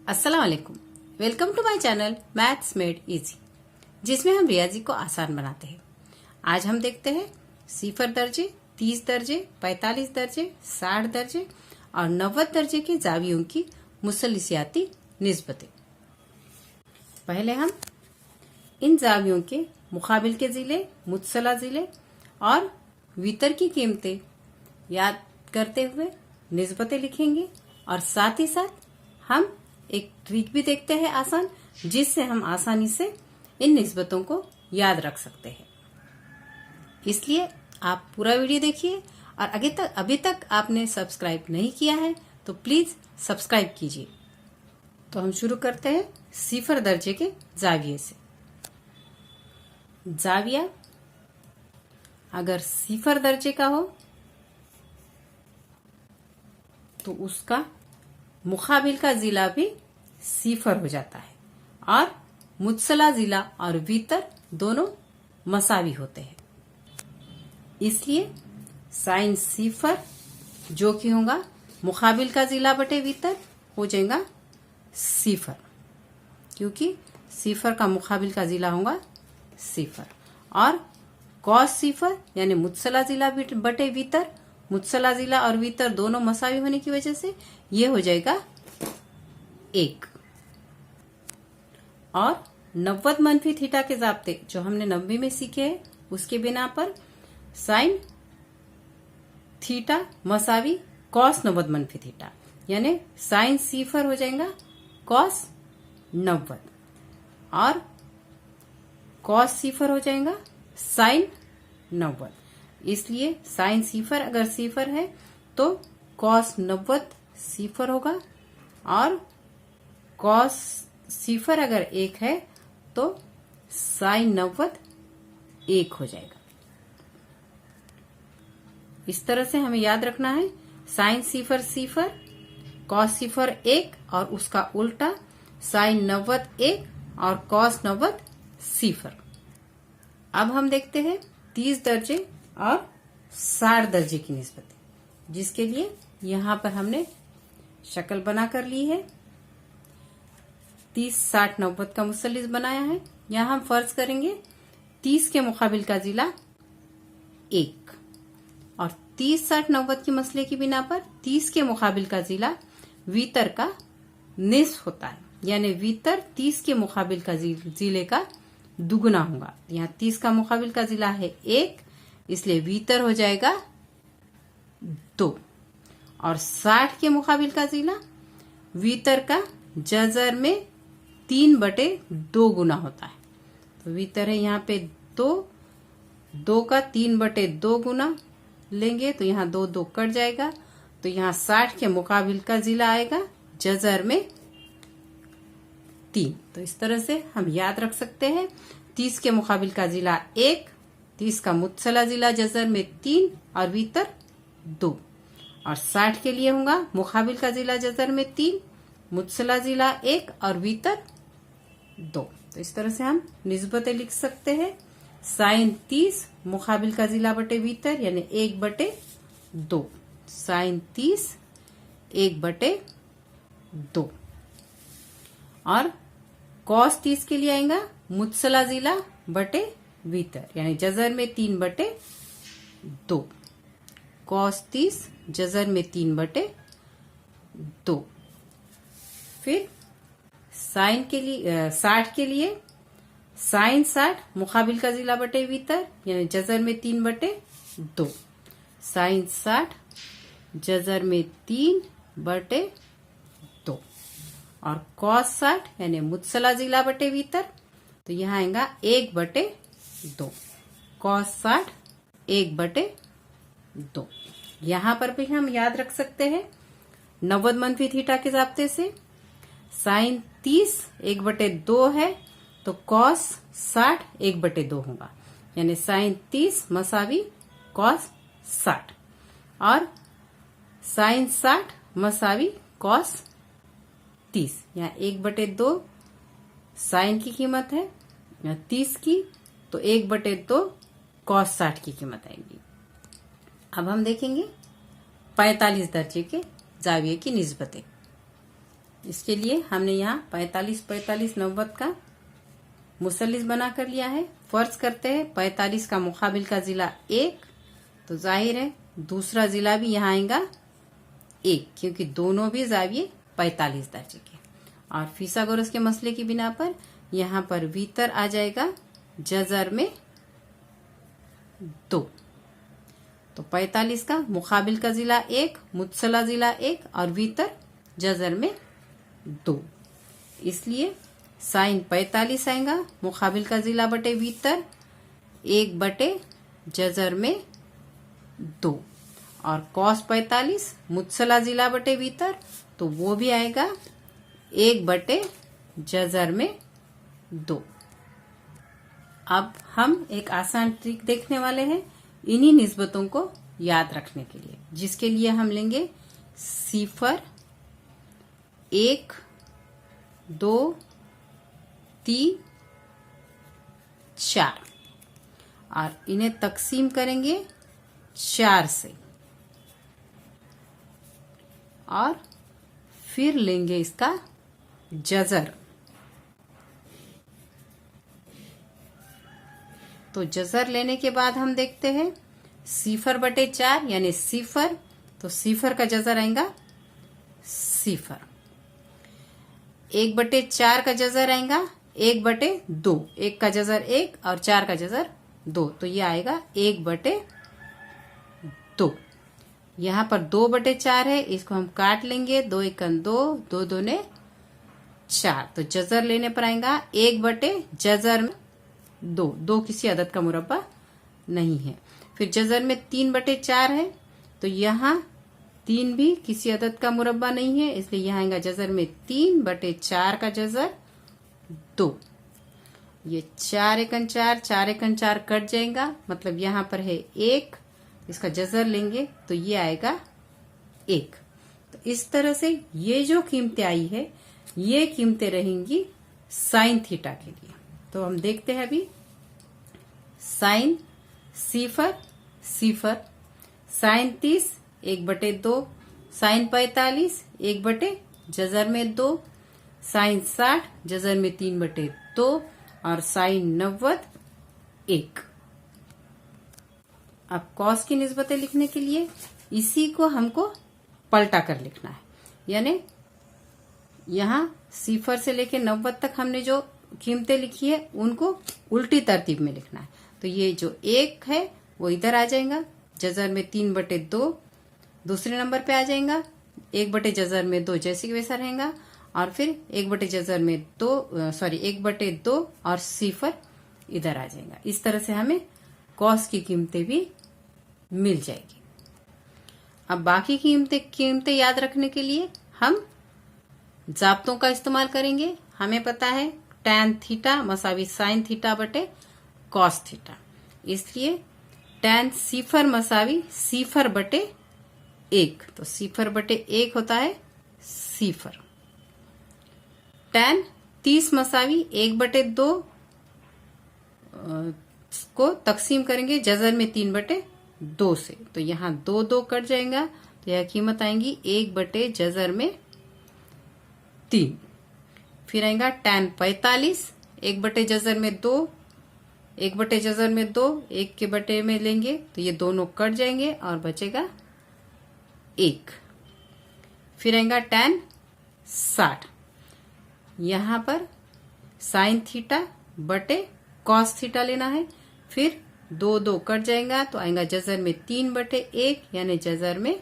अस्सलाम वालेकुम। Welcome to my channel maths made easy, जिसमें हम रियाजी को आसान बनाते हैं। आज हम देखते हैं 0 दर्जे, 30 दर्जे, 45 दर्जे, 60 दर्जे और 90 दर्जे के जावियों की मुसल्लिसियाती निस्बतें। पहले हम इन जावियों के मुकाबिल के जिले, मुत्सला जिले और वितर की कीमतें याद करते हुए निस्बतें लिखेंगे और साथ ही साथ हम एक ट्रिक भी देखते हैं आसान, जिससे हम आसानी से इन निस्बतों को याद रख सकते हैं। इसलिए आप पूरा वीडियो देखिए और अभी तक आपने सब्सक्राइब नहीं किया है तो प्लीज सब्सक्राइब कीजिए। तो हम शुरू करते हैं 0 दर्जे के जाविये से। जाविया अगर 0 दर्जे का हो तो उसका मुकाबिल का जिला भी 0 हो जाता है और मुत्सला जिला और वितर दोनों मसावी होते हैं। इसलिए साइन 0 जो कि होगा मुकाबिल का जिला बटे वितर हो जाएगा 0, क्योंकि 0 का मुकाबिल का जिला होगा 0 और कॉस 0 यानी मुत्सला जिला बटे वितर, मुत्सला जिला और वितर दोनों मसावी होने की वजह से ये हो जाएगा 1। और 90 मनफी थीटा के जाब्ते जो हमने 90 में सीखे हैं उसके बिना पर साइन थीटा मसावी कॉस 90 मनफी थीटा, यानी साइन 0 हो जाएगा कॉस 90 और कॉस 0 हो जाएगा साइन 90। इसलिए साइन 0 अगर 0 है तो कॉस 90 0 होगा और कॉस 0 अगर 1 है तो साइन 90 1 हो जाएगा। इस तरह से हमें याद रखना है साइन 0 0, कॉस 0 1 और उसका उल्टा साइन 90 1 और कॉस 90 0। अब हम देखते हैं 30 दर्जे और 60 दर्जे की निस्बतें, जिसके लिए यहां पर हमने शक्ल बना कर ली है। 30 60 90 का मुसल्लिस बनाया है। यहां हम फर्ज करेंगे 30 के मुकाबिल का जिला 1 और 30 60 90 के मसले की बिना पर 30 के मुकाबिल का जिला वितर का निस्फ होता है, यानी वितर 30 के मुकाबिल का जिले का दुगुना होगा। यहाँ 30 का मुकाबिल का जिला है 1, इसलिए वितर हो जाएगा 2 और 60 के मुकाबिल का जिला वितर का जजर में 3/2 गुना होता है। तो वितर है यहाँ पे 2 का 3/2 गुना लेंगे तो यहाँ 2 2 कट जाएगा, तो यहाँ 60 के मुकाबिल का जिला आएगा जजर में 3। तो इस तरह से हम याद रख सकते हैं 30 के मुकाबिल का जिला 1, 30 का मुत्सला जिला जजर में 3 और वितर 2 और 60 के लिए होगा मुकाबिल का जिला जजर में 3, मुत्सला जिला 1 और वितर 2। तो इस तरह से हम निस्बतें लिख सकते हैं। साइन 30 मुकाबिल का जिला बटे वितर यानी 1/2, साइन 30 1/2 और कॉस 30 के लिए आएगा मुत्सला जिला बटे वितर यानी जजर में 3/2, कॉस 30 जजर में 3/2। फिर साइन के लिए 60 के लिए साइन 60 मुकाबिल का जिला बटे वितर यानी जजर में 3/2, साइन 60 जजर में 3/2 और कॉस 60 यानी मुत्सला जिला बटे वितर, तो यहाँ आएगा 1/2, कॉस 60 1/2। यहाँ पर भी हम याद रख सकते हैं 90 मनफी थीटा के जाब्ते से साइन 30 1/2 है तो कॉस 60 1/2 होगा, यानी साइन 30 मसावी कॉस 60 और साइन 60 मसावी कॉस 30। यहाँ 1/2 साइन की कीमत है 30 की, तो 1/2 कॉस 60 की कीमत आएगी। अब हम देखेंगे 45 दर्जे के जाविये की निस्बतें। इसके लिए हमने यहाँ 45 45 90 का मुसल्लिस बना कर लिया है। फर्ज करते हैं 45 का मुकाबिल का जिला 1, तो जाहिर है दूसरा जिला भी यहाँ आएगा 1, क्योंकि दोनों भी जाविये 45 दर्जे के। और फिसागोरस के मसले की बिना पर यहाँ पर वीतर आ जाएगा जजर में 2। तो 45 का मुकाबिल का जिला 1, मुत्सला जिला 1 और वीतर जजर में 2। इसलिए साइन 45 आएगा, मुकाबिल का जिला बटे वीतर 1 बटे जजर में 2। और कॉस 45 मुत्सला जिला बटे वीतर, तो वो भी आएगा 1 बटे जजर में 2। अब हम एक आसान ट्रिक देखने वाले हैं इन्हीं निस्बतों को याद रखने के लिए, जिसके लिए हम लेंगे 0 1 2 3 4 और इन्हें तकसीम करेंगे 4 से और फिर लेंगे इसका जजर। तो जजर लेने के बाद हम देखते हैं 0 बटे 4 यानी 0, तो 0 का जजर आएगा 0। 1 बटे 4 का जजर आएगा 1 बटे 2, 1 का जजर 1 और 4 का जजर 2, तो ये आएगा 1 बटे 2। यहाँ पर 2 बटे 4 है, इसको हम काट लेंगे, 2 एकन 2, 2 दूने 4, तो जजर लेने पर आएगा 1 बटे जजर में 2। 2 किसी अदद का मुरब्बा नहीं है। फिर जजर में 3 बटे 4 है, तो यहाँ 3 भी किसी अदद का मुरब्बा नहीं है, इसलिए यहाँ आएगा जजर में 3 बटे 4 का जजर 2। ये 4 एकन 4, 4 एकन 4 कट जाएगा, मतलब यहाँ पर है 1, इसका जजर लेंगे तो ये आएगा 1। तो इस तरह से ये जो कीमतें आई है ये कीमतें रहेंगी साइन थीटा के लिए। तो हम देखते हैं अभी साइन 0 0, साइन 30 1 बटे 2, साइन 45 1 बटे जजर में 2, साइन 60 जजर में 3 बटे 2 और साइन 90 1। अब कॉस की निस्बतें लिखने के लिए इसी को हमको पलटा कर लिखना है, यानी यहाँ 0 से लेके 90 तक हमने जो कीमतें लिखी है उनको उल्टी तरतीब में लिखना है। तो ये जो 1 है वो इधर आ जाएगा, जजर में 3 बटे 2 दूसरे नंबर पे आ जाएगा, 1 बटे जजर में 2 जैसे कि वैसा रहेगा, और फिर 1 बटे जजर में 1 बटे 2 और 0 इधर आ जाएगा। इस तरह से हमें कॉस की कीमतें भी मिल जाएगी। अब बाकी कीमतें याद रखने के लिए हम जाब्तों का इस्तेमाल करेंगे। हमें पता है टैन थीटा मसावी साइन थीटा बटे कॉस थीटा, इसलिए टैन 0 मसावी 0 बटे 1, तो 0 बटे 1 होता है 0। टैन 30 मसावी 1 बटे 2 को तकसीम करेंगे जजर में 3 बटे 2 से, तो यहाँ 2 2 कट जाएगा, तो यह कीमत आएंगी 1 बटे जजर में 3। फिर आएगा टैन 45 1 बटे जजर में 2, 1 बटे जजर में 2 1 के बटे में लेंगे तो ये दोनों कट जाएंगे और बचेगा 1। फिर आएगा टैन 60, यहाँ पर साइन थीटा बटे कॉस थीटा लेना है, फिर 2 2 कट जाएगा तो आएगा जजर में 3 बटे 1 यानी जजर में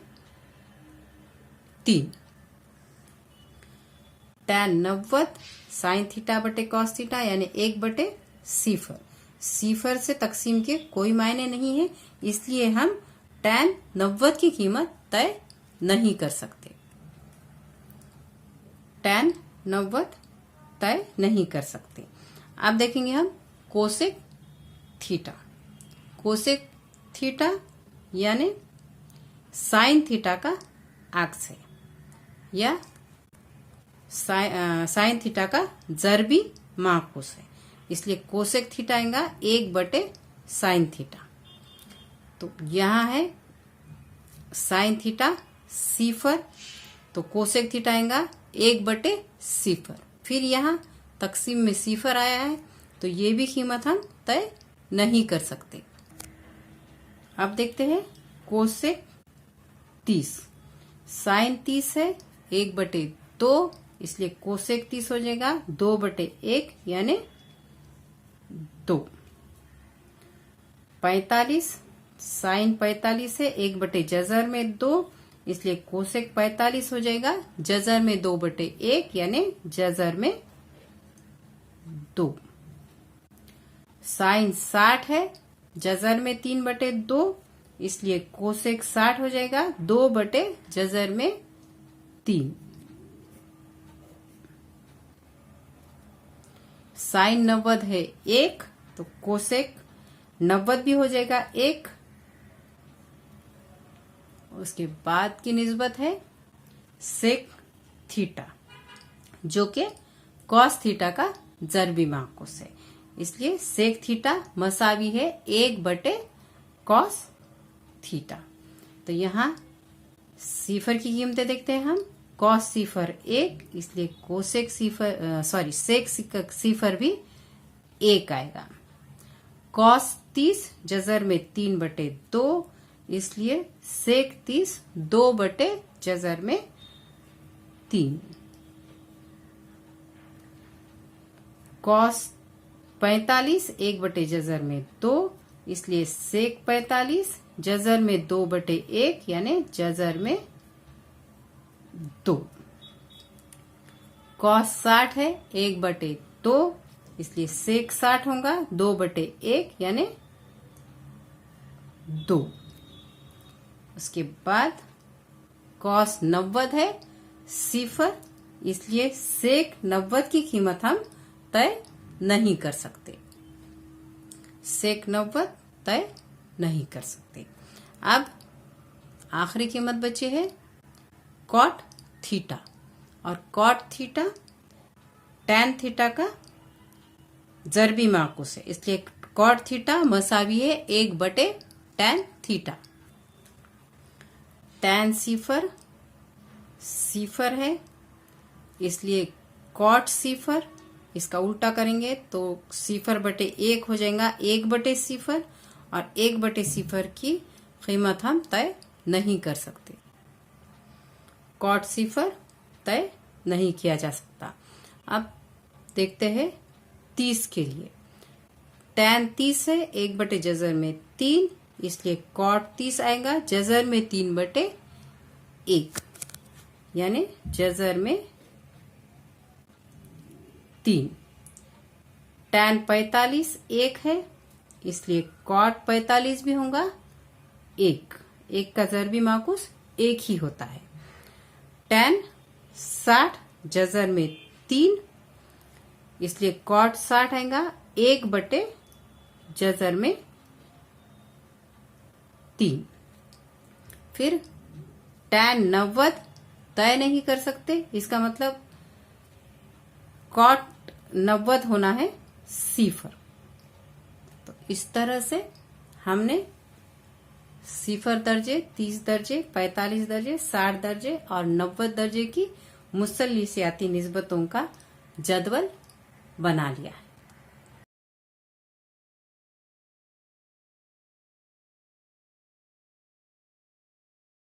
3। टैन 90 साइन थीटा बटे कॉस थीटा यानी 1 बटे 0। 0 से तकसीम के कोई मायने नहीं है, इसलिए हम टैन 90 की कीमत तय नहीं कर सकते। टैन 90 तय नहीं कर सकते। अब देखेंगे हम कोसेक थीटा। कोसेक थीटा यानी साइन थीटा का अक्स है या साइन थीटा का जरबी माकूस है, इसलिए कोसेक थीटा आएगा 1 बटे साइन थीटा। तो यहाँ है साइन थीटा 0, तो कोसेक थीटा आएगा 1/0। फिर यहाँ तकसीम में 0 आया है तो ये भी कीमत हम तय नहीं कर सकते। अब देखते हैं कोसेक 30। साइन 30 है 1/2, इसलिए कोसेक 30 हो जाएगा 2/1 यानी 2। 45 साइन 45 है 1/जज़र में 2, इसलिए कोसेक 45 हो जाएगा जज़र में 2/1 यानी जज़र में 2। साइन 60 है जज़र में 3/2, इसलिए कोसेक 60 हो जाएगा 2/जज़र में 3। साइन 90 है 1, तो कोसेक 90 भी हो जाएगा 1। उसके बाद की निस्बत है सेक थीटा, जो कि कॉस थीटा का ज़रबी माकूस है, इसलिए सेक थीटा मसावी है 1/कॉस थीटा। तो यहाँ सिफर की कीमतें देखते हैं हम। कॉस सिफर 1, इसलिए कोसेक सिफर सेक सिफर भी 1 आएगा। कॉस 30 जज़र में 3/2, इसलिए सेक 30 2/जज़र में 3। कॉस 45 1/जज़र में 2, इसलिए सेक 45 जज़र में 2/1 यानी जज़र में 2। कॉस 60 है 1/2, इसलिए सेक 60 होगा 2/1 यानी 2। उसके बाद कॉस 90 है 0, इसलिए सेक 90 की कीमत हम तय नहीं कर सकते। सेक 90 तय नहीं कर सकते। अब आखिरी कीमत बची है कॉट थीटा, और कॉट थीटा टैन थीटा का ज़रबी माकूस है, इसलिए कॉट थीटा मसावी है 1/टैन थीटा। टैन 0 है, इसलिए कॉट 0, इसका उल्टा करेंगे तो 0/1 हो जाएगा 1/0, और 1/0 की कीमत हम तय नहीं कर सकते। कॉट 0 तय नहीं किया जा सकता। अब देखते हैं 30 के लिए। टैन 30 है 1/जज़र में 3, इसलिए कॉट 30 आएगा जज़र में 3/1 यानी जज़र में 3। टैन 45 1 है, इसलिए कॉट 45 भी होगा 1 का ज़रबी माकूस 1 ही होता है। टैन 60 जज़र में 3, इसलिए कॉट 60 आएगा 1/जज़र में 3। फिर टैन 90 तय नहीं कर सकते, इसका मतलब कॉट 90 होना है 0। तो इस तरह से हमने 0 दर्जे, 30 दर्जे, 45 दर्जे, 60 दर्जे और 90 दर्जे की मुसल्लिसियाती निस्बतों का जदवल बना लिया है।